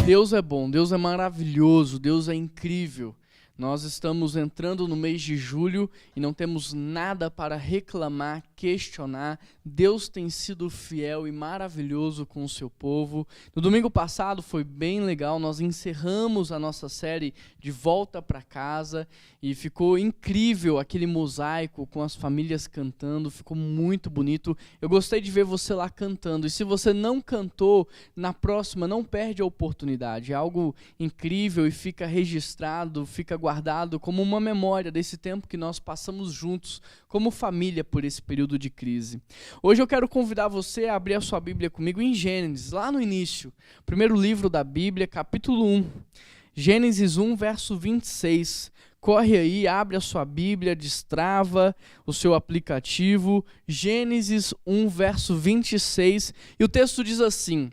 Deus é bom, Deus é maravilhoso, Deus é incrível. Nós estamos entrando no mês de julho e não temos nada para reclamar, questionar. Deus tem sido fiel e maravilhoso com o seu povo. No domingo passado foi bem legal, nós encerramos a nossa série de Volta para Casa e ficou incrível aquele mosaico com as famílias cantando, ficou muito bonito. Eu gostei de ver você lá cantando e se você não cantou, na próxima não perde a oportunidade. É algo incrível e fica registrado, fica guardado como uma memória desse tempo que nós passamos juntos como família por esse período de crise. Hoje eu quero convidar você a abrir a sua Bíblia comigo em Gênesis, lá no início, primeiro livro da Bíblia, capítulo 1, Gênesis 1, verso 26. Corre aí, abre a sua Bíblia, destrava o seu aplicativo, Gênesis 1, verso 26, e o texto diz assim: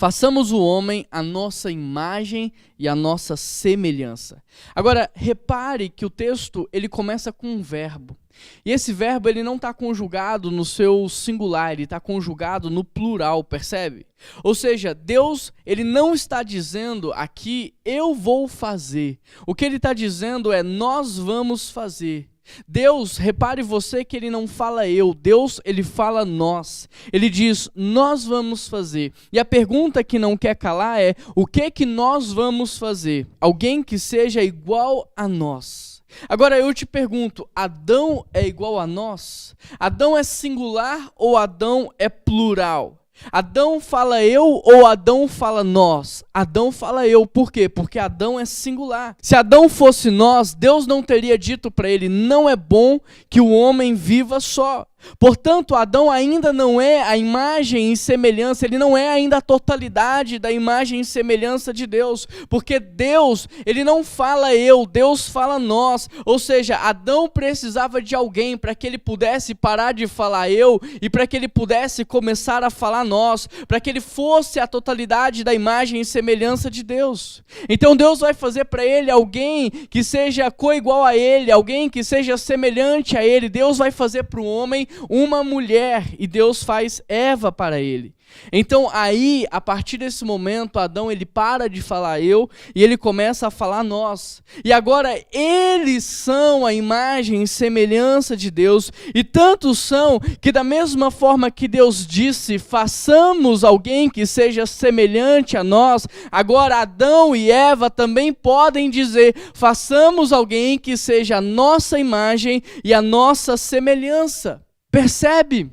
façamos o homem a nossa imagem e a nossa semelhança. Agora, repare que o texto ele começa com um verbo. E esse verbo ele não está conjugado no seu singular, ele está conjugado no plural, percebe? Ou seja, Deus ele não está dizendo aqui, eu vou fazer. O que ele está dizendo é, nós vamos fazer. Deus, repare você que ele não fala eu, Deus ele fala nós, ele diz nós vamos fazer, e a pergunta que não quer calar é, o que nós vamos fazer? Alguém que seja igual a nós. Agora eu te pergunto, Adão é igual a nós? Adão é singular ou Adão é plural? Adão fala eu ou Adão fala nós? Adão fala eu, por quê? Porque Adão é singular. Se Adão fosse nós, Deus não teria dito para ele, não é bom que o homem viva só. Portanto, Adão ainda não é a imagem e semelhança, ele não é ainda a totalidade da imagem e semelhança de Deus, porque Deus, ele não fala eu, Deus fala nós, ou seja, Adão precisava de alguém para que ele pudesse parar de falar eu e para que ele pudesse começar a falar nós, para que ele fosse a totalidade da imagem e semelhança de Deus. Então Deus vai fazer para ele alguém que seja coigual a ele, alguém que seja semelhante a ele. Deus vai fazer para o homem uma mulher, e Deus faz Eva para ele. Então aí, a partir desse momento, Adão ele para de falar eu e ele começa a falar nós. E agora eles são a imagem e semelhança de Deus, e tantos são que da mesma forma que Deus disse, façamos alguém que seja semelhante a nós, agora Adão e Eva também podem dizer, façamos alguém que seja a nossa imagem e a nossa semelhança. Percebe?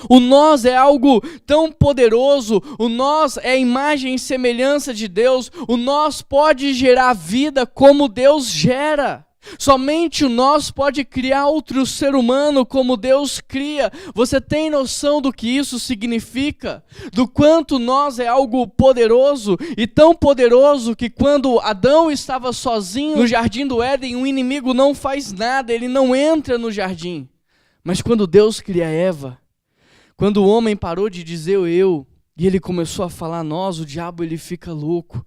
O nós é algo tão poderoso, o nós é a imagem e semelhança de Deus, o nós pode gerar vida como Deus gera. Somente o nós pode criar outro ser humano como Deus cria. Você tem noção do que isso significa? Do quanto nós é algo poderoso e tão poderoso que quando Adão estava sozinho no jardim do Éden, o inimigo não faz nada, ele não entra no jardim. Mas quando Deus cria Eva, quando o homem parou de dizer eu e ele começou a falar nós, o diabo ele fica louco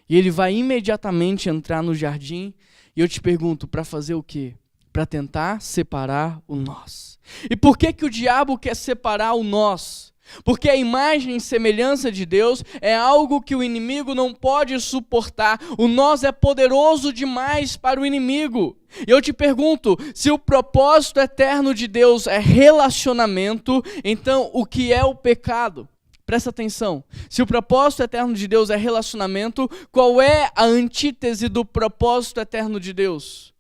e ele vai imediatamente entrar no jardim. E eu te pergunto, para fazer o quê? Para tentar separar o nós. E por que o diabo quer separar o nós? Porque a imagem e semelhança de Deus é algo que o inimigo não pode suportar. O nós é poderoso demais para o inimigo. E eu te pergunto, se o propósito eterno de Deus é relacionamento, então o que é o pecado? Presta atenção, se o propósito eterno de Deus é relacionamento, qual é a antítese do propósito eterno de Deus?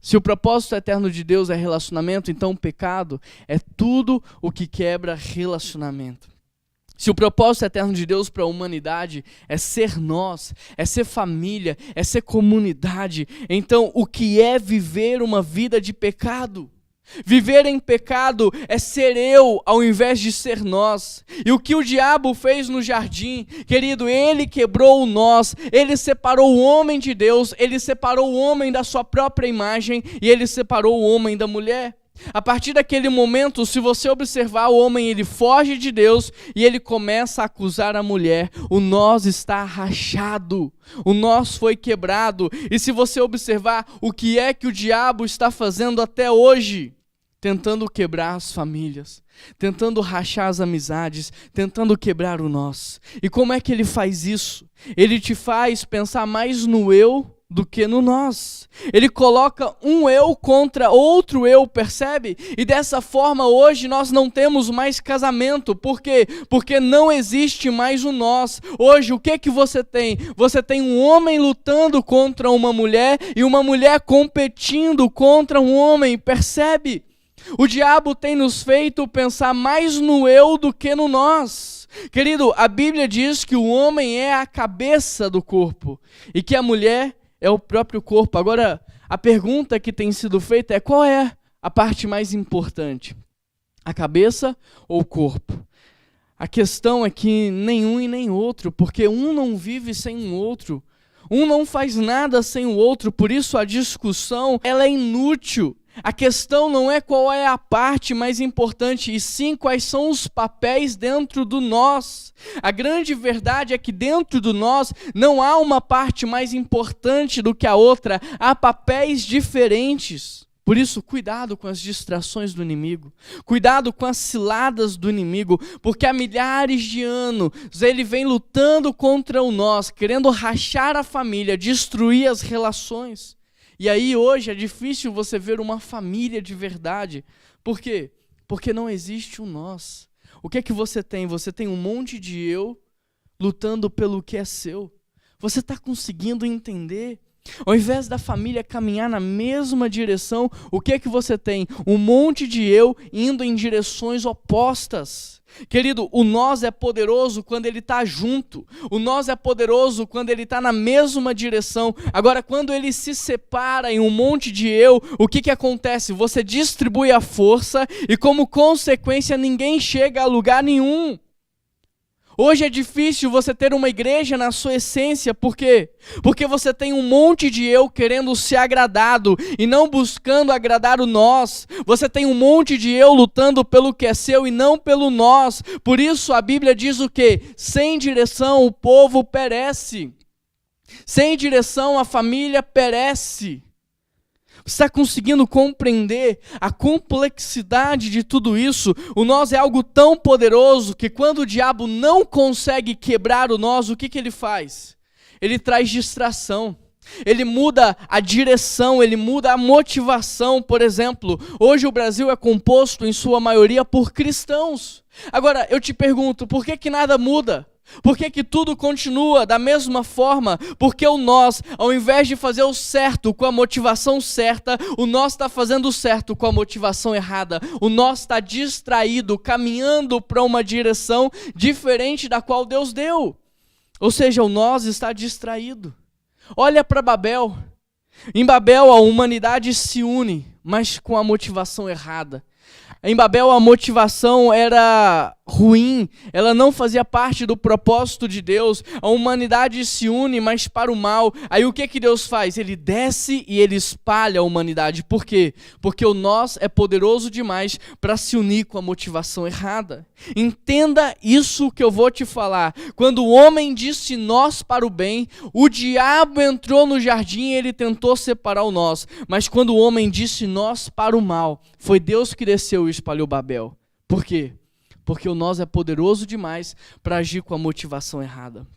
Se o propósito eterno de Deus é relacionamento, então o pecado é tudo o que quebra relacionamento. Se o propósito eterno de Deus para a humanidade é ser nós, é ser família, é ser comunidade, então o que é viver uma vida de pecado? Viver em pecado é ser eu ao invés de ser nós. E o que o diabo fez no jardim, querido, ele quebrou o nós, ele separou o homem de Deus, ele separou o homem da sua própria imagem e ele separou o homem da mulher. A partir daquele momento, se você observar, o homem ele foge de Deus e ele começa a acusar a mulher. O nós está rachado, o nós foi quebrado. E se você observar o que é que o diabo está fazendo até hoje, tentando quebrar as famílias, tentando rachar as amizades, tentando quebrar o nós. E como é que ele faz isso? Ele te faz pensar mais no eu do que no nós. Ele coloca um eu contra outro eu, percebe? E dessa forma hoje nós não temos mais casamento. Por quê? Porque não existe mais o nós. Hoje o que você tem? Você tem um homem lutando contra uma mulher e uma mulher competindo contra um homem, percebe? O diabo tem nos feito pensar mais no eu do que no nós. Querido, a Bíblia diz que o homem é a cabeça do corpo e que a mulher é o próprio corpo. Agora, a pergunta que tem sido feita é: qual é a parte mais importante? A cabeça ou o corpo? A questão é que nenhum e nem outro, porque um não vive sem o outro. Um não faz nada sem o outro, por isso a discussão ela é inútil. A questão não é qual é a parte mais importante, e sim quais são os papéis dentro do nós. A grande verdade é que dentro do nós não há uma parte mais importante do que a outra, há papéis diferentes. Por isso, cuidado com as distrações do inimigo, cuidado com as ciladas do inimigo, porque há milhares de anos ele vem lutando contra o nós, querendo rachar a família, destruir as relações. E aí hoje é difícil você ver uma família de verdade. Por quê? Porque não existe um nós. O que é que você tem? Você tem um monte de eu lutando pelo que é seu. Você está conseguindo entender? Ao invés da família caminhar na mesma direção, o que é que você tem? Um monte de eu indo em direções opostas. Querido, o nós é poderoso quando ele está junto. O nós é poderoso quando ele está na mesma direção. Agora, quando ele se separa em um monte de eu, o que acontece? Você distribui a força e, como consequência, ninguém chega a lugar nenhum. Hoje é difícil você ter uma igreja na sua essência, por quê? Porque você tem um monte de eu querendo ser agradado e não buscando agradar o nós. Você tem um monte de eu lutando pelo que é seu e não pelo nós. Por isso a Bíblia diz o quê? Sem direção o povo perece. Sem direção a família perece. Você está conseguindo compreender a complexidade de tudo isso? O nós é algo tão poderoso que quando o diabo não consegue quebrar o nós, o que ele faz? Ele traz distração. Ele muda a direção, ele muda a motivação. Por exemplo, hoje o Brasil é composto em sua maioria por cristãos. Agora, eu te pergunto, por que nada muda? Por que tudo continua da mesma forma? Porque o nós, ao invés de fazer o certo com a motivação certa, o nós está fazendo o certo com a motivação errada. O nós está distraído, caminhando para uma direção diferente da qual Deus deu. Ou seja, o nós está distraído. Olha para Babel. Em Babel a humanidade se une, mas com a motivação errada. Em Babel a motivação era ruim, ela não fazia parte do propósito de Deus. A humanidade se une, mas para o mal. Aí o que Deus faz? Ele desce e ele espalha a humanidade. Por quê? Porque o nós é poderoso demais para se unir com a motivação errada. Entenda isso que eu vou te falar. Quando o homem disse nós para o bem, o diabo entrou no jardim e ele tentou separar o nós. Mas quando o homem disse nós para o mal, foi Deus que desceu e espalhou Babel. Por quê? Porque o nós é poderoso demais para agir com a motivação errada.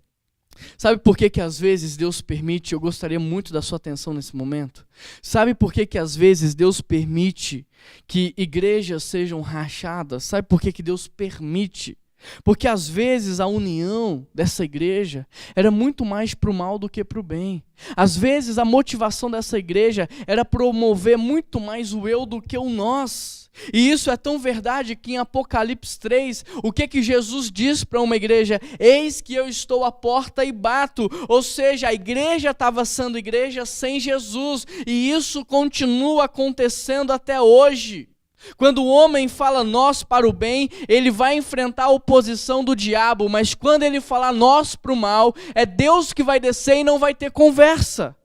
Sabe por que às vezes Deus permite? Eu gostaria muito da sua atenção nesse momento. Sabe por que às vezes Deus permite que igrejas sejam rachadas? Sabe por que Deus permite? Porque às vezes a união dessa igreja era muito mais para o mal do que para o bem. Às vezes a motivação dessa igreja era promover muito mais o eu do que o nós. E isso é tão verdade que em Apocalipse 3, o que Jesus diz para uma igreja? Eis que eu estou à porta e bato. Ou seja, a igreja estava sendo igreja sem Jesus. E isso continua acontecendo até hoje. Quando o homem fala nós para o bem, ele vai enfrentar a oposição do diabo, mas quando ele falar nós para o mal, é Deus que vai descer e não vai ter conversa.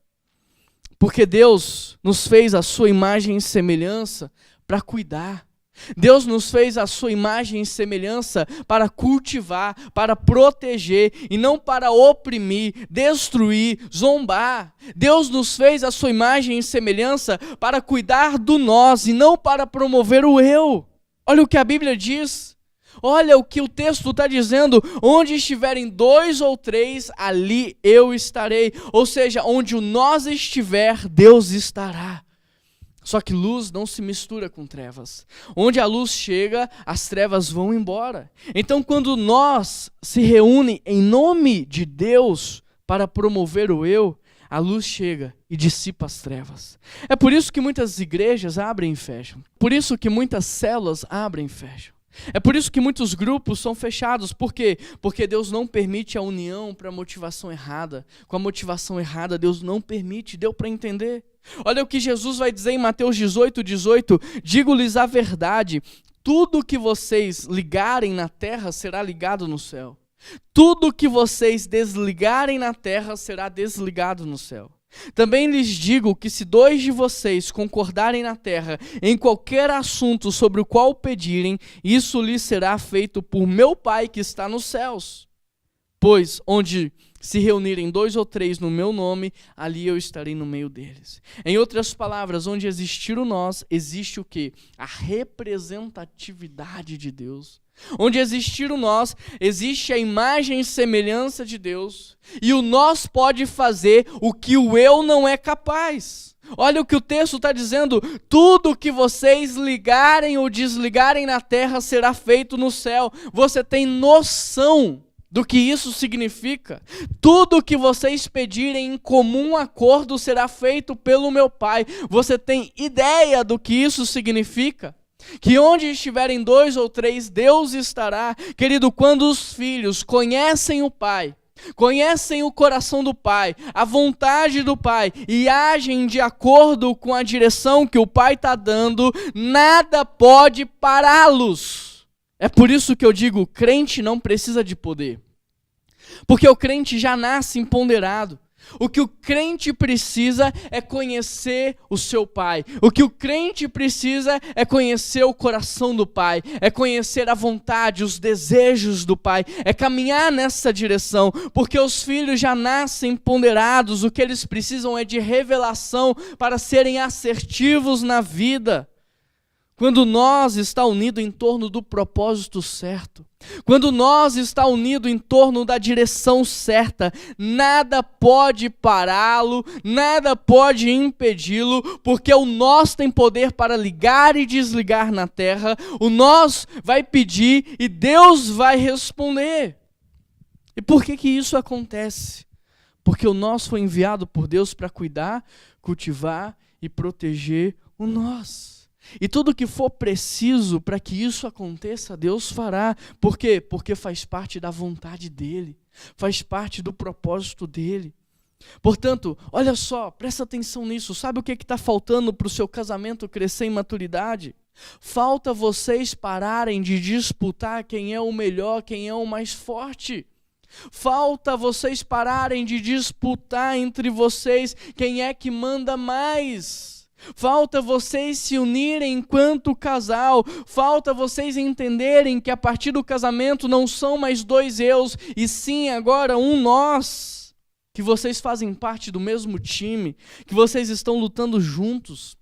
Porque Deus nos fez a sua imagem e semelhança para cuidar. Deus nos fez à sua imagem e semelhança para cultivar, para proteger e não para oprimir, destruir, zombar. Deus nos fez à sua imagem e semelhança para cuidar do nós e não para promover o eu. Olha o que a Bíblia diz. Olha o que o texto está dizendo: onde estiverem 2 ou 3, ali eu estarei. Ou seja, onde o nós estiver, Deus estará. Só que luz não se mistura com trevas. Onde a luz chega, as trevas vão embora. Então, quando nós se reúne em nome de Deus para promover o eu, a luz chega e dissipa as trevas. É por isso que muitas igrejas abrem e fecham. Por isso que muitas células abrem e fecham. É por isso que muitos grupos são fechados. Por quê? Porque Deus não permite a união para a motivação errada. Com a motivação errada, Deus não permite. Deu para entender? Olha o que Jesus vai dizer em Mateus 18:18. Digo-lhes a verdade, tudo que vocês ligarem na terra será ligado no céu. Tudo que vocês desligarem na terra será desligado no céu. Também lhes digo que se 2 de vocês concordarem na terra em qualquer assunto sobre o qual pedirem, isso lhes será feito por meu Pai que está nos céus. Pois onde se reunirem 2 ou 3 no meu nome, ali eu estarei no meio deles. Em outras palavras, onde existir o nós, existe o quê? A representatividade de Deus. Onde existir o nós, existe a imagem e semelhança de Deus. E o nós pode fazer o que o eu não é capaz. Olha o que o texto está dizendo: tudo que vocês ligarem ou desligarem na terra será feito no céu. Você tem noção do que isso significa? Tudo que vocês pedirem em comum acordo será feito pelo meu Pai. Você tem ideia do que isso significa? Que onde estiverem 2 ou 3, Deus estará. Querido, quando os filhos conhecem o Pai, conhecem o coração do Pai, a vontade do Pai e agem de acordo com a direção que o Pai está dando, nada pode pará-los. É por isso que eu digo, o crente não precisa de poder. Porque o crente já nasce empoderado. O que o crente precisa é conhecer o seu Pai. O que o crente precisa é conhecer o coração do Pai. É conhecer a vontade, os desejos do Pai. É caminhar nessa direção. Porque os filhos já nascem ponderados. O que eles precisam é de revelação para serem assertivos na vida. Quando nós está unido em torno do propósito certo, quando nós está unido em torno da direção certa, nada pode pará-lo, nada pode impedi-lo, porque o nós tem poder para ligar e desligar na terra, o nós vai pedir e Deus vai responder. E por que isso acontece? Porque o nós foi enviado por Deus para cuidar, cultivar e proteger o nós. E tudo que for preciso para que isso aconteça, Deus fará. Por quê? Porque faz parte da vontade dEle, faz parte do propósito dEle. Portanto, olha só, presta atenção nisso. Sabe o que está faltando para o seu casamento crescer em maturidade? Falta vocês pararem de disputar quem é o melhor, quem é o mais forte. Falta vocês pararem de disputar entre vocês quem é que manda mais. Falta vocês se unirem enquanto casal. Falta vocês entenderem que a partir do casamento não são mais 2 eus, e sim agora um nós. Que vocês fazem parte do mesmo time, que vocês estão lutando juntos.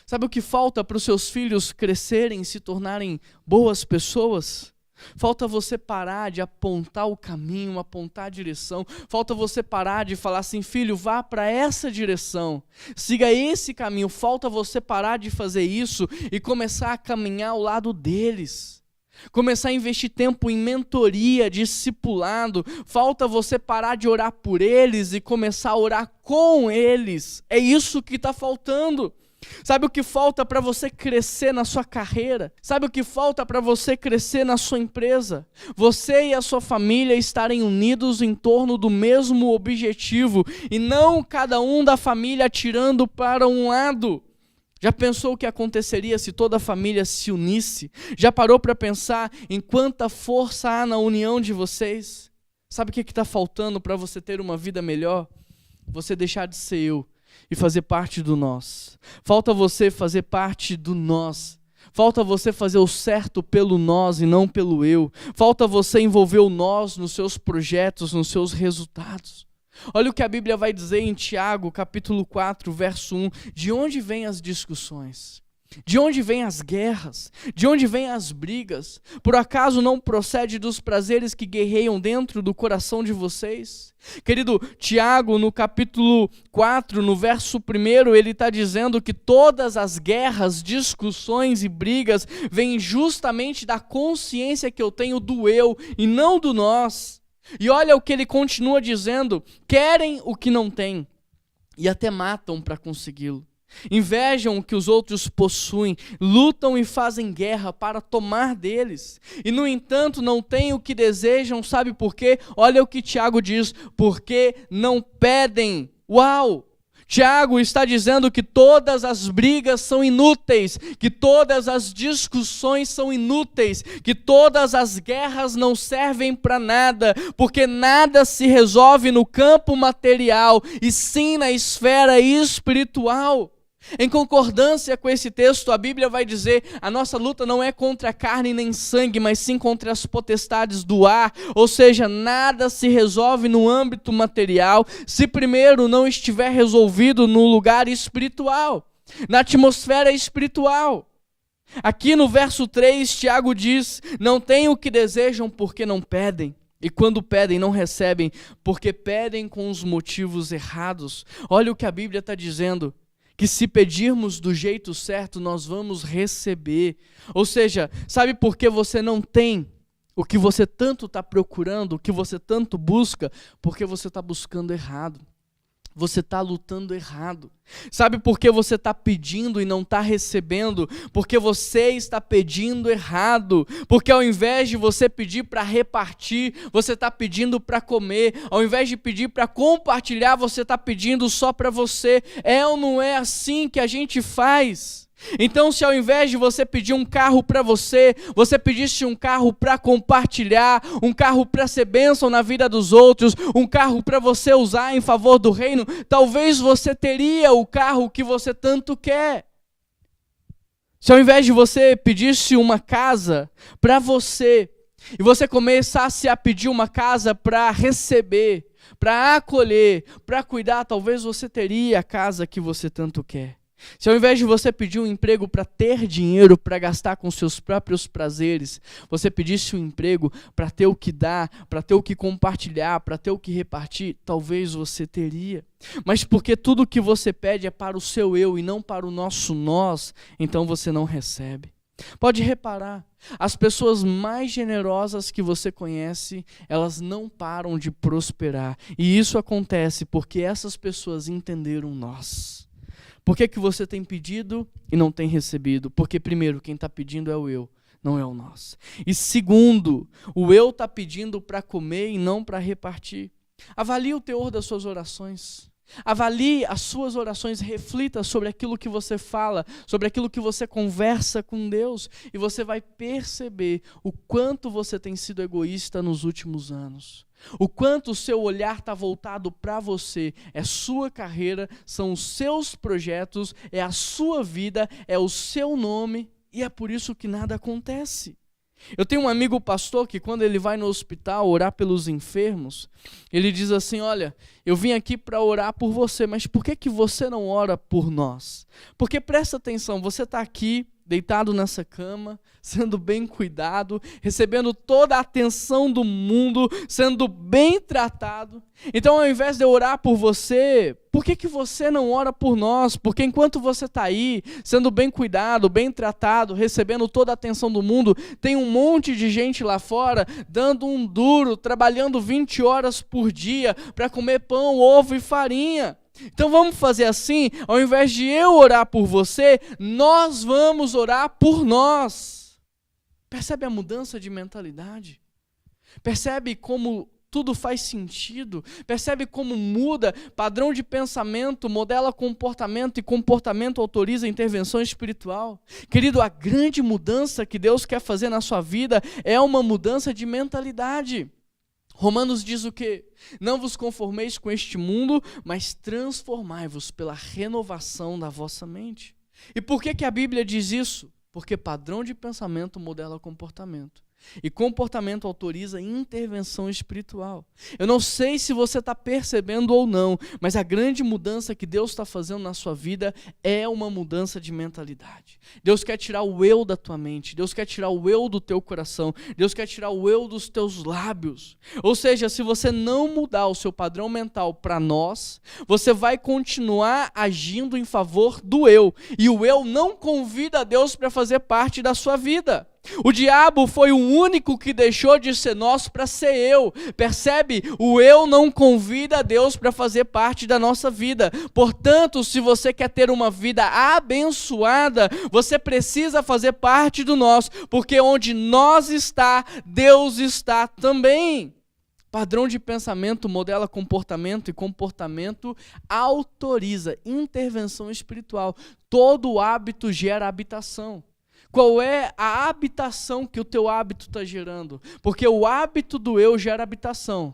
Sabe o que falta para os seus filhos crescerem e se tornarem boas pessoas? Falta você parar de apontar o caminho, apontar a direção. Falta você parar de falar assim: filho, vá para essa direção, siga esse caminho. Falta você parar de fazer isso e começar a caminhar ao lado deles. Começar a investir tempo em mentoria, discipulado. Falta você parar de orar por eles e começar a orar com eles. É isso que está faltando. Sabe o que falta para você crescer na sua carreira? Sabe o que falta para você crescer na sua empresa? Você e a sua família estarem unidos em torno do mesmo objetivo e não cada um da família atirando para um lado. Já pensou o que aconteceria se toda a família se unisse? Já parou para pensar em quanta força há na união de vocês? Sabe o que está faltando para você ter uma vida melhor? Você deixar de ser eu e fazer parte do nós. Falta você fazer parte do nós. Falta você fazer o certo pelo nós e não pelo eu. Falta você envolver o nós nos seus projetos, nos seus resultados. Olha o que a Bíblia vai dizer em Tiago, capítulo 4, verso 1. De onde vêm as discussões? De onde vêm as guerras? De onde vêm as brigas? Por acaso não procede dos prazeres que guerreiam dentro do coração de vocês? Querido, Tiago, no capítulo 4, no verso 1, ele está dizendo que todas as guerras, discussões e brigas vêm justamente da consciência que eu tenho do eu e não do nós. E olha o que ele continua dizendo: querem o que não têm e até matam para consegui-lo. Invejam o que os outros possuem, lutam e fazem guerra para tomar deles. E no entanto não têm o que desejam, sabe por quê? Olha o que Tiago diz: porque não pedem. Uau! Tiago está dizendo que todas as brigas são inúteis, que todas as discussões são inúteis, que todas as guerras não servem para nada, porque nada se resolve no campo material, e sim na esfera espiritual. Em concordância com esse texto, a Bíblia vai dizer: a nossa luta não é contra a carne nem sangue, mas sim contra as potestades do ar. Ou seja, nada se resolve no âmbito material se primeiro não estiver resolvido no lugar espiritual, na atmosfera espiritual. Aqui no verso 3, Tiago diz: não têm o que desejam porque não pedem. E quando pedem, não recebem, porque pedem com os motivos errados. Olha o que a Bíblia está dizendo: que se pedirmos do jeito certo, nós vamos receber. Ou seja, sabe por que você não tem o que você tanto está procurando, o que você tanto busca? Porque você está buscando errado. Você está lutando errado. Sabe por que você está pedindo e não está recebendo? Porque você está pedindo errado. Porque ao invés de você pedir para repartir, você está pedindo para comer. Ao invés de pedir para compartilhar, você está pedindo só para você. É ou não é assim que a gente faz? Então, se ao invés de você pedir um carro para você, você pedisse um carro para compartilhar, um carro para ser bênção na vida dos outros, um carro para você usar em favor do reino, talvez você teria o carro que você tanto quer. Se ao invés de você pedisse uma casa para você, e você começasse a pedir uma casa para receber, para acolher, para cuidar, talvez você teria a casa que você tanto quer. Se ao invés de você pedir um emprego para ter dinheiro, para gastar com seus próprios prazeres, você pedisse um emprego para ter o que dar, para ter o que compartilhar, para ter o que repartir, talvez você teria. Mas porque tudo que você pede é para o seu eu e não para o nosso nós, então você não recebe. Pode reparar, as pessoas mais generosas que você conhece, elas não param de prosperar. E isso acontece porque essas pessoas entenderam nós. Por que você tem pedido e não tem recebido? Porque primeiro, quem está pedindo é o eu, não é o nós. E segundo, o eu está pedindo para comer e não para repartir. Avalie o teor das suas orações. Avalie as suas orações, reflita sobre aquilo que você fala, sobre aquilo que você conversa com Deus, e você vai perceber o quanto você tem sido egoísta nos últimos anos. O quanto o seu olhar está voltado para você, é sua carreira, são os seus projetos, é a sua vida, é o seu nome, e é por isso que nada acontece. Eu tenho um amigo pastor que quando ele vai no hospital orar pelos enfermos, ele diz assim: olha, eu vim aqui para orar por você, mas por que você não ora por nós? Porque presta atenção, você está aqui deitado nessa cama, sendo bem cuidado, recebendo toda a atenção do mundo, sendo bem tratado. Então, ao invés de eu orar por você, por que você não ora por nós? Porque enquanto você está aí, sendo bem cuidado, bem tratado, recebendo toda a atenção do mundo, tem um monte de gente lá fora, dando um duro, trabalhando 20 horas por dia para comer pão, ovo e farinha. Então vamos fazer assim, ao invés de eu orar por você, nós vamos orar por nós. Percebe a mudança de mentalidade? Percebe como tudo faz sentido? Percebe como muda padrão de pensamento, modela comportamento e comportamento autoriza intervenção espiritual? Querido, a grande mudança que Deus quer fazer na sua vida é uma mudança de mentalidade. Romanos diz o quê? Não vos conformeis com este mundo, mas transformai-vos pela renovação da vossa mente. E por que a Bíblia diz isso? Porque padrão de pensamento modela comportamento. E comportamento autoriza intervenção espiritual. Eu não sei se você está percebendo ou não, mas a grande mudança que Deus está fazendo na sua vida é uma mudança de mentalidade. Deus quer tirar o eu da tua mente, Deus quer tirar o eu do teu coração, Deus quer tirar o eu dos teus lábios. Ou seja, se você não mudar o seu padrão mental para nós, você vai continuar agindo em favor do eu. E o eu não convida a Deus para fazer parte da sua vida. O diabo foi o único que deixou de ser nós para ser eu. Percebe? O eu não convida a Deus para fazer parte da nossa vida. Portanto, se você quer ter uma vida abençoada, você precisa fazer parte do nós, porque onde nós está, Deus está também. Padrão de pensamento modela comportamento e comportamento autoriza intervenção espiritual. Todo hábito gera habitação. Qual é a habitação que o teu hábito está gerando? Porque o hábito do eu gera habitação.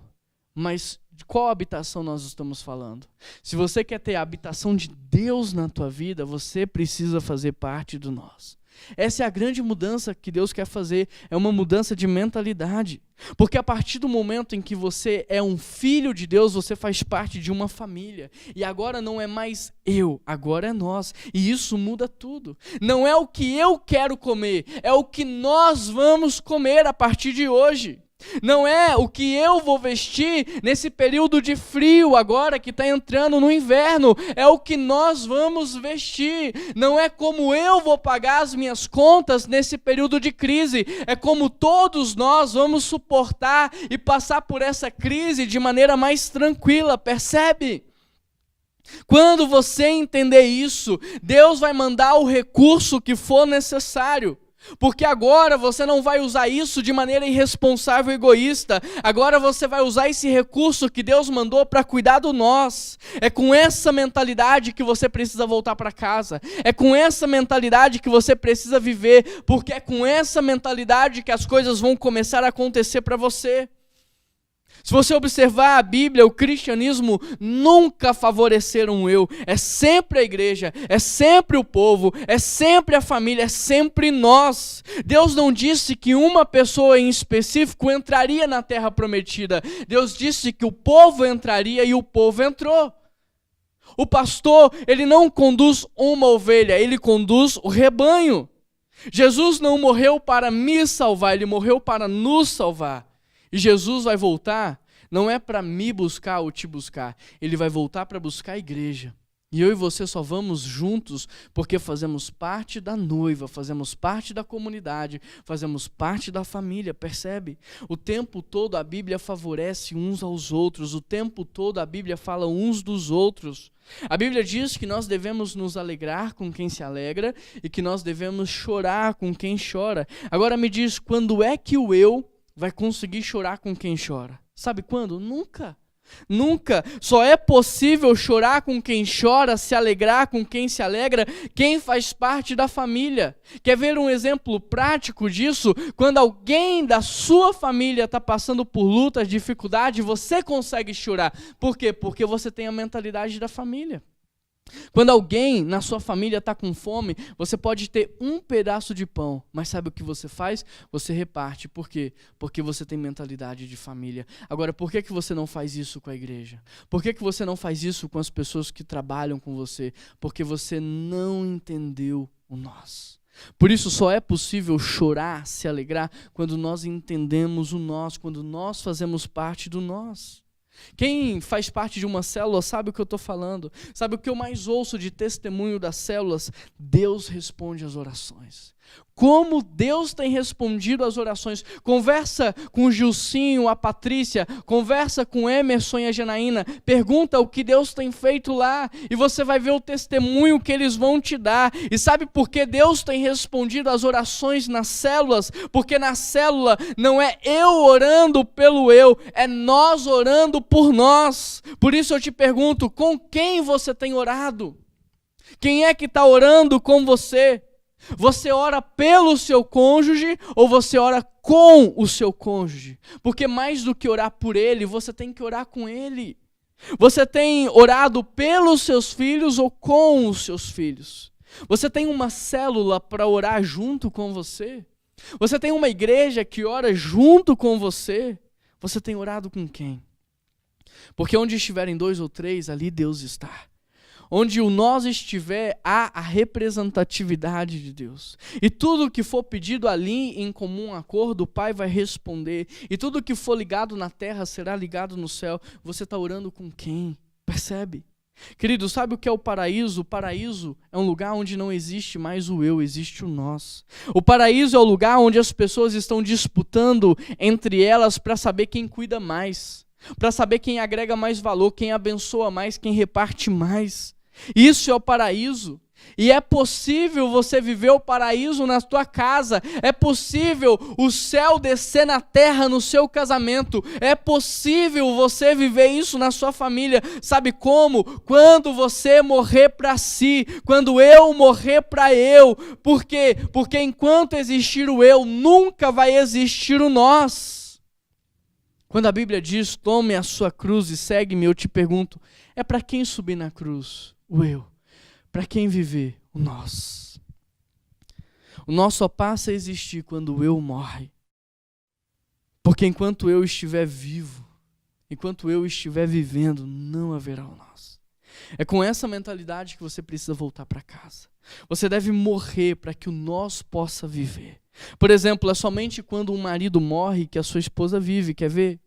Mas de qual habitação nós estamos falando? Se você quer ter a habitação de Deus na tua vida, você precisa fazer parte do nós. Essa é a grande mudança que Deus quer fazer, é uma mudança de mentalidade. Porque a partir do momento em que você é um filho de Deus, você faz parte de uma família. E agora não é mais eu, agora é nós. E isso muda tudo. Não é o que eu quero comer, é o que nós vamos comer a partir de hoje. Não é o que eu vou vestir nesse período de frio agora que está entrando no inverno, é o que nós vamos vestir. Não é como eu vou pagar as minhas contas nesse período de crise, é como todos nós vamos suportar e passar por essa crise de maneira mais tranquila, percebe? Quando você entender isso, Deus vai mandar o recurso que for necessário. Porque agora você não vai usar isso de maneira irresponsável e egoísta. Agora você vai usar esse recurso que Deus mandou para cuidar do nós. É com essa mentalidade que você precisa voltar para casa. É com essa mentalidade que você precisa viver. Porque é com essa mentalidade que as coisas vão começar a acontecer para você. Se você observar a Bíblia, o cristianismo nunca favoreceram o eu. É sempre a igreja, é sempre o povo, é sempre a família, é sempre nós. Deus não disse que uma pessoa em específico entraria na terra prometida. Deus disse que o povo entraria e o povo entrou. O pastor, ele não conduz uma ovelha, ele conduz o rebanho. Jesus não morreu para me salvar, ele morreu para nos salvar. E Jesus vai voltar, não é para me buscar ou te buscar, ele vai voltar para buscar a igreja. E eu e você só vamos juntos porque fazemos parte da noiva, fazemos parte da comunidade, fazemos parte da família, percebe? O tempo todo a Bíblia favorece uns aos outros, o tempo todo a Bíblia fala uns dos outros. A Bíblia diz que nós devemos nos alegrar com quem se alegra e que nós devemos chorar com quem chora. Agora me diz, quando é que o eu vai conseguir chorar com quem chora? Sabe quando? Nunca. Nunca. Só é possível chorar com quem chora, se alegrar com quem se alegra, quem faz parte da família. Quer ver um exemplo prático disso? Quando alguém da sua família está passando por lutas, dificuldade, você consegue chorar. Por quê? Porque você tem a mentalidade da família. Quando alguém na sua família está com fome, você pode ter um pedaço de pão, mas sabe o que você faz? Você reparte. Por quê? Porque você tem mentalidade de família. Agora, por que você não faz isso com a igreja? Por que você não faz isso com as pessoas que trabalham com você? Porque você não entendeu o nós. Por isso só é possível chorar, se alegrar, quando nós entendemos o nós, quando nós fazemos parte do nós. Quem faz parte de uma célula sabe o que eu estou falando. Sabe o que eu mais ouço de testemunho das células? Deus responde às orações. Como Deus tem respondido às orações. Conversa com o Gilcinho, a Patrícia, conversa com o Emerson e a Janaína, pergunta o que Deus tem feito lá e você vai ver o testemunho que eles vão te dar. E sabe por que Deus tem respondido às orações nas células? Porque na célula não é eu orando pelo eu, é nós orando por nós. Por isso eu te pergunto, com quem você tem orado? Quem é que está orando com você? Você ora pelo seu cônjuge ou você ora com o seu cônjuge? Porque mais do que orar por ele, você tem que orar com ele. Você tem orado pelos seus filhos ou com os seus filhos? Você tem uma célula para orar junto com você? Você tem uma igreja que ora junto com você? Você tem orado com quem? Porque onde estiverem 2 ou 3, ali Deus está. Onde o nós estiver, há a representatividade de Deus. E tudo que for pedido ali em comum acordo, o Pai vai responder. E tudo que for ligado na terra será ligado no céu. Você está orando com quem? Percebe? Querido, sabe o que é o paraíso? O paraíso é um lugar onde não existe mais o eu, existe o nós. O paraíso é o lugar onde as pessoas estão disputando entre elas para saber quem cuida mais, para saber quem agrega mais valor, quem abençoa mais, quem reparte mais. Isso é o paraíso. E é possível você viver o paraíso na tua casa. É possível o céu descer na terra no seu casamento. É possível você viver isso na sua família. Sabe como? Quando você morrer para si. Quando eu morrer para eu. Por quê? Porque enquanto existir o eu, nunca vai existir o nós. Quando a Bíblia diz, tome a sua cruz e segue-me, eu te pergunto, é para quem subir na cruz? O eu. Para quem viver? O nós. O nós só passa a existir quando o eu morre. Porque enquanto eu estiver vivo, enquanto eu estiver vivendo, não haverá o nós. É com essa mentalidade que você precisa voltar para casa. Você deve morrer para que o nós possa viver. Por exemplo, é somente quando um marido morre que a sua esposa vive. Quer ver?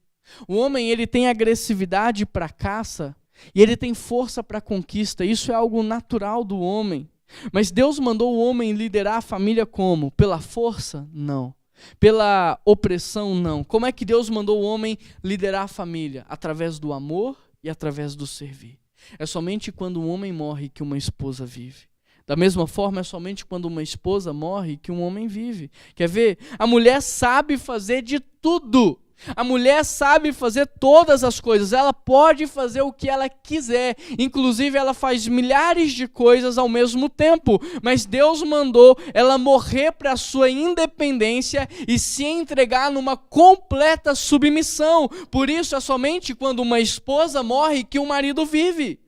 O homem, ele tem agressividade para a caça, e ele tem força para a conquista. Isso é algo natural do homem. Mas Deus mandou o homem liderar a família como? Pela força? Não. Pela opressão? Não. Como é que Deus mandou o homem liderar a família? Através do amor e através do servir. É somente quando um homem morre que uma esposa vive. Da mesma forma, é somente quando uma esposa morre que um homem vive. Quer ver? A mulher sabe fazer de tudo. A mulher sabe fazer todas as coisas, ela pode fazer o que ela quiser, inclusive ela faz milhares de coisas ao mesmo tempo, mas Deus mandou ela morrer para a sua independência e se entregar numa completa submissão. Por isso é somente quando uma esposa morre que um marido vive.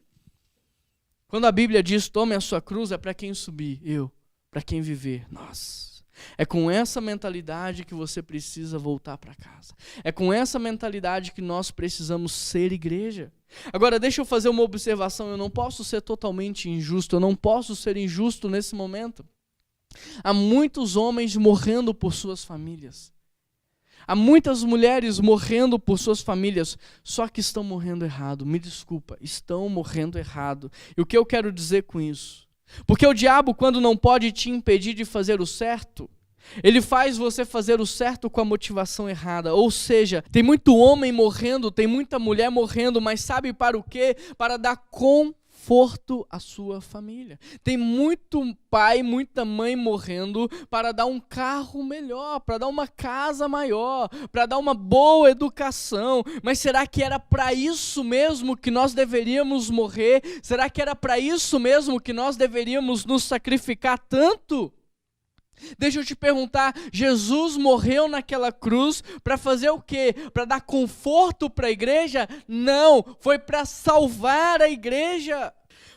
Quando a Bíblia diz, tome a sua cruz, é para quem subir? Eu. Para quem viver? Nós. É com essa mentalidade que você precisa voltar para casa. É com essa mentalidade que nós precisamos ser igreja. Agora, deixa eu fazer uma observação. Eu não posso ser totalmente injusto. Eu não posso ser injusto nesse momento. Há muitos homens morrendo por suas famílias. Há muitas mulheres morrendo por suas famílias, só que estão morrendo errado. Me desculpa, estão morrendo errado. E o que eu quero dizer com isso? Porque o diabo, quando não pode te impedir de fazer o certo, ele faz você fazer o certo com a motivação errada. Ou seja, tem muito homem morrendo, tem muita mulher morrendo, mas sabe para o quê? Para dar conforto à sua família. Tem muito pai, muita mãe morrendo para dar um carro melhor, para dar uma casa maior, para dar uma boa educação. Mas será que era para isso mesmo que nós deveríamos morrer? Será que era para isso mesmo que nós deveríamos nos sacrificar tanto? Deixa eu te perguntar, Jesus morreu naquela cruz para fazer o quê? Para dar conforto para a igreja? Não, foi para salvar a igreja.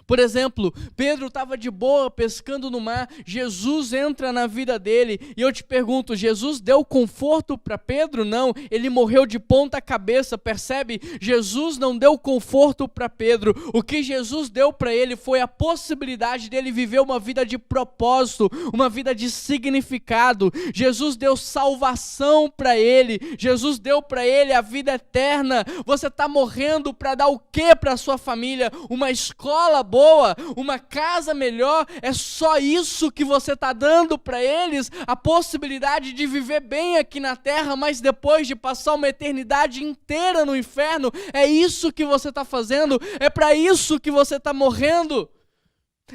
Por exemplo, Pedro estava de boa pescando no mar, Jesus entra na vida dele e eu te pergunto, Jesus deu conforto para Pedro? Não, ele morreu de ponta cabeça, percebe? Jesus não deu conforto para Pedro, o que Jesus deu para ele foi a possibilidade dele viver uma vida de propósito, uma vida de significado. Jesus deu salvação para ele, Jesus deu para ele a vida eterna. Você está morrendo para dar o que para a sua família? Uma escola boa, uma casa melhor? É só isso que você está dando para eles? A possibilidade de viver bem aqui na terra, mas depois de passar uma eternidade inteira no inferno? É isso que você está fazendo? É para isso que você está morrendo?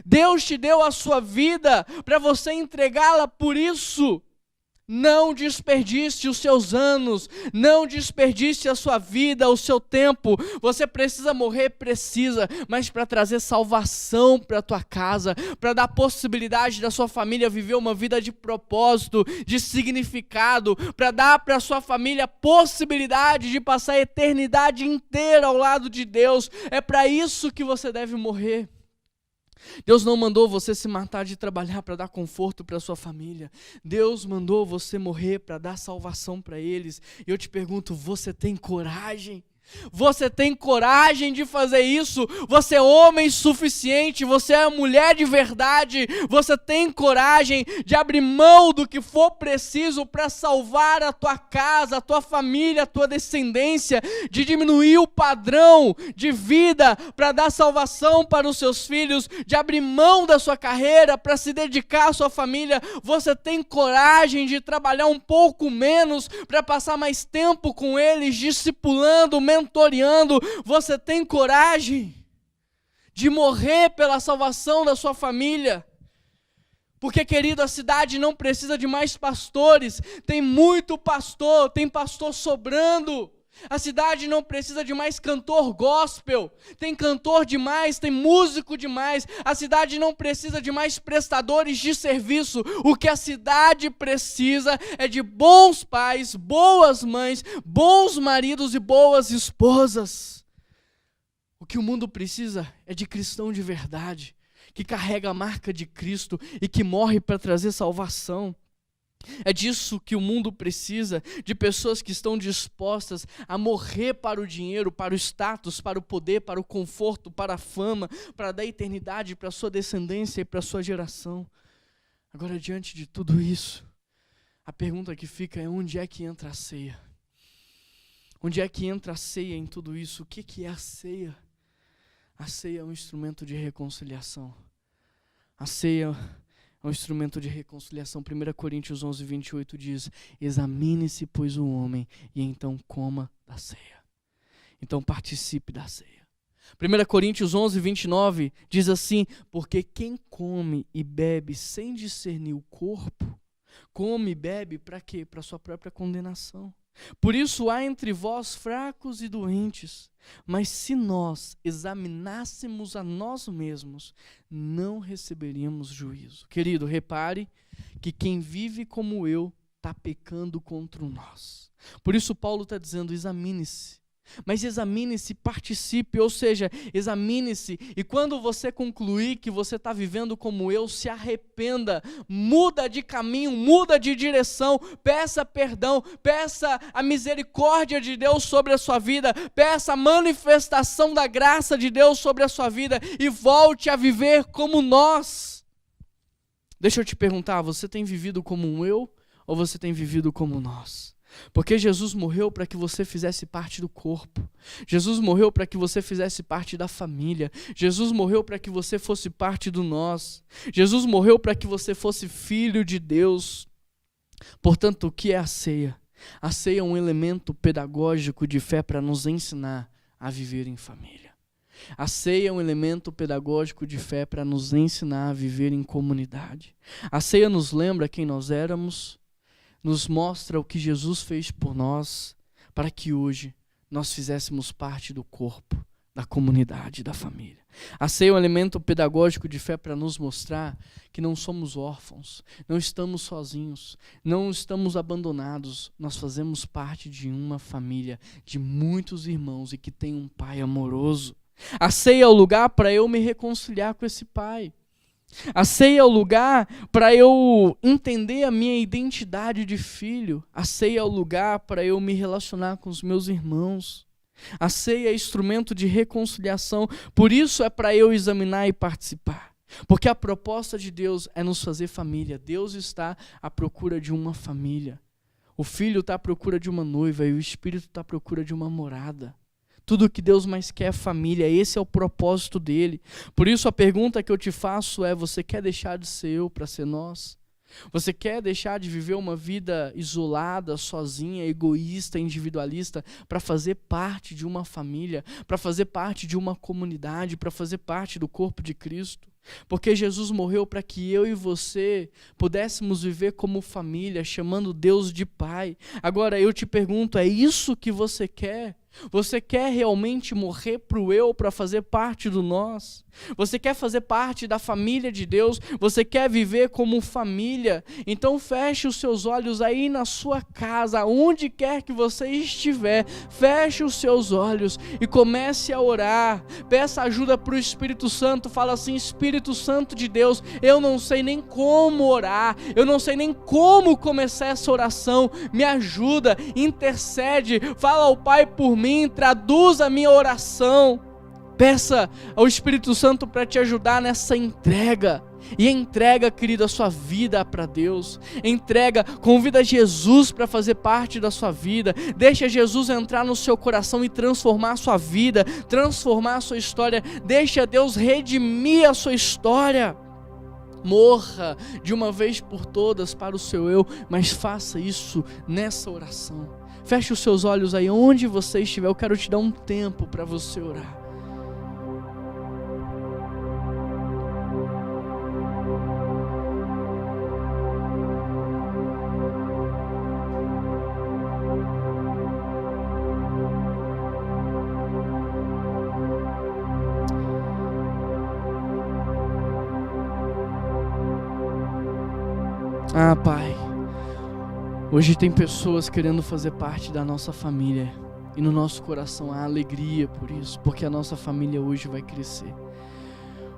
Deus te deu a sua vida para você entregá-la por isso. Não desperdice os seus anos, não desperdice a sua vida, o seu tempo. Você precisa morrer, precisa, mas para trazer salvação para a tua casa, para dar possibilidade da sua família viver uma vida de propósito, de significado, para dar para a sua família a possibilidade de passar a eternidade inteira ao lado de Deus. É para isso que você deve morrer. Deus não mandou você se matar de trabalhar para dar conforto para sua família. Deus mandou você morrer para dar salvação para eles. E eu te pergunto, você tem coragem? Você tem coragem de fazer isso? Você é homem suficiente, você é mulher de verdade, você tem coragem de abrir mão do que for preciso para salvar a tua casa, a tua família, a tua descendência, de diminuir o padrão de vida para dar salvação para os seus filhos, de abrir mão da sua carreira para se dedicar à sua família? Você tem coragem de trabalhar um pouco menos para passar mais tempo com eles, discipulando, mentoreando? Você tem coragem de morrer pela salvação da sua família? Porque, querido, a cidade não precisa de mais pastores, tem muito pastor, tem pastor sobrando. A cidade não precisa de mais cantor gospel, tem cantor demais, tem músico demais. A cidade não precisa de mais prestadores de serviço. O que a cidade precisa é de bons pais, boas mães, bons maridos e boas esposas. O que o mundo precisa é de cristão de verdade, que carrega a marca de Cristo e que morre para trazer salvação. É disso que o mundo precisa, de pessoas que estão dispostas a morrer para o dinheiro, para o status, para o poder, para o conforto, para a fama, para dar eternidade para a sua descendência e para a sua geração. Agora, diante de tudo isso, a pergunta que fica é: onde é que entra a ceia? Onde é que entra a ceia em tudo isso? O que é a ceia? A ceia é um instrumento de reconciliação. A ceia é um instrumento de reconciliação. 1 Coríntios 11, 28 diz: examine-se, pois, o homem, e então coma da ceia. Então participe da ceia. 1 Coríntios 11, 29 diz assim: porque quem come e bebe sem discernir o corpo, come e bebe para quê? Para sua própria condenação. Por isso há entre vós fracos e doentes, mas se nós examinássemos a nós mesmos, não receberíamos juízo. Querido, repare que quem vive como eu está pecando contra nós. Por isso Paulo está dizendo: examine-se. Mas examine-se, participe, ou seja, examine-se, e quando você concluir que você está vivendo como eu, se arrependa, muda de caminho, muda de direção, peça perdão, peça a misericórdia de Deus sobre a sua vida, peça a manifestação da graça de Deus sobre a sua vida e volte a viver como nós. Deixa eu te perguntar, você tem vivido como um eu ou você tem vivido como nós? Porque Jesus morreu para que você fizesse parte do corpo. Jesus morreu para que você fizesse parte da família. Jesus morreu para que você fosse parte do nós. Jesus morreu para que você fosse filho de Deus. Portanto, o que é a ceia? A ceia é um elemento pedagógico de fé para nos ensinar a viver em família. A ceia é um elemento pedagógico de fé para nos ensinar a viver em comunidade. A ceia nos lembra quem nós éramos, nos mostra o que Jesus fez por nós, para que hoje nós fizéssemos parte do corpo, da comunidade, da família. A ceia é um elemento pedagógico de fé para nos mostrar que não somos órfãos, não estamos sozinhos, não estamos abandonados, nós fazemos parte de uma família, de muitos irmãos e que tem um Pai amoroso. A ceia é o lugar para eu me reconciliar com esse Pai. A ceia é o lugar para eu entender a minha identidade de filho. A ceia é o lugar para eu me relacionar com os meus irmãos. A ceia é instrumento de reconciliação, por isso é para eu examinar e participar. Porque a proposta de Deus é nos fazer família. Deus está à procura de uma família. O Filho está à procura de uma noiva e o Espírito está à procura de uma morada. Tudo que Deus mais quer é família, esse é o propósito dele. Por isso a pergunta que eu te faço é: você quer deixar de ser eu para ser nós? Você quer deixar de viver uma vida isolada, sozinha, egoísta, individualista, para fazer parte de uma família, para fazer parte de uma comunidade, para fazer parte do corpo de Cristo? Porque Jesus morreu para que eu e você pudéssemos viver como família, chamando Deus de Pai. Agora eu te pergunto, é isso que você quer? Você quer realmente morrer para o eu para fazer parte do nós? Você quer fazer parte da família de Deus? Você quer viver como família? Então feche os seus olhos aí na sua casa, onde quer que você estiver. Feche os seus olhos e comece a orar. Peça ajuda para o Espírito Santo. Fala assim: Espírito Santo de Deus, eu não sei nem como orar, eu não sei nem como começar essa oração. Me ajuda, intercede, fala ao Pai por mim, traduz a minha oração. Peça ao Espírito Santo para te ajudar nessa entrega. E entrega, querido, a sua vida para Deus. Entrega, convida Jesus para fazer parte da sua vida. Deixa Jesus entrar no seu coração e transformar a sua vida, transformar a sua história. Deixa Deus redimir a sua história. Morra de uma vez por todas para o seu eu, mas faça isso nessa oração. Feche os seus olhos aí onde você estiver. Eu quero te dar um tempo para você orar. Ah, Pai, hoje tem pessoas querendo fazer parte da nossa família e no nosso coração há alegria por isso, porque a nossa família hoje vai crescer.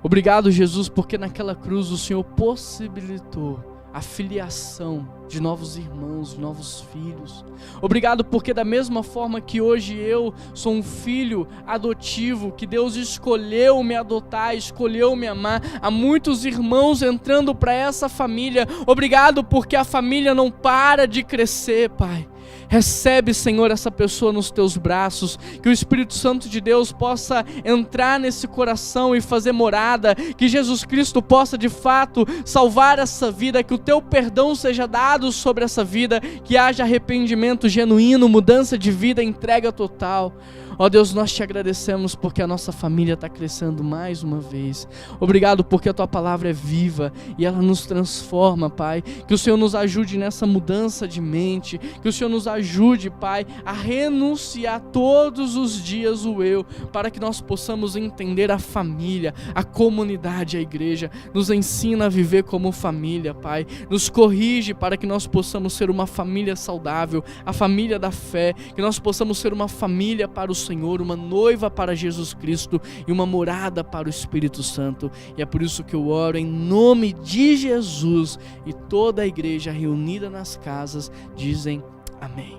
Obrigado, Jesus, porque naquela cruz o Senhor possibilitou a filiação de novos irmãos, de novos filhos. Obrigado porque da mesma forma que hoje eu sou um filho adotivo, que Deus escolheu me adotar, escolheu me amar, há muitos irmãos entrando para essa família. Obrigado porque a família não para de crescer, Pai. Recebe, Senhor, essa pessoa nos teus braços, que o Espírito Santo de Deus possa entrar nesse coração e fazer morada, que Jesus Cristo possa de fato salvar essa vida, que o teu perdão seja dado sobre essa vida, que haja arrependimento genuíno, mudança de vida, entrega total. Ó Deus, nós te agradecemos porque a nossa família está crescendo mais uma vez. Obrigado porque a tua palavra é viva e ela nos transforma, Pai. Que o Senhor nos ajude nessa mudança de mente, que o Senhor nos ajude, Pai, a renunciar todos os dias o eu, para que nós possamos entender a família, a comunidade, a igreja. Nos ensina a viver como família, Pai. Nos corrige para que nós possamos ser uma família saudável, a família da fé, que nós possamos ser uma família para o Senhor, uma noiva para Jesus Cristo e uma morada para o Espírito Santo. E é por isso que eu oro em nome de Jesus, e toda a igreja reunida nas casas dizem amém.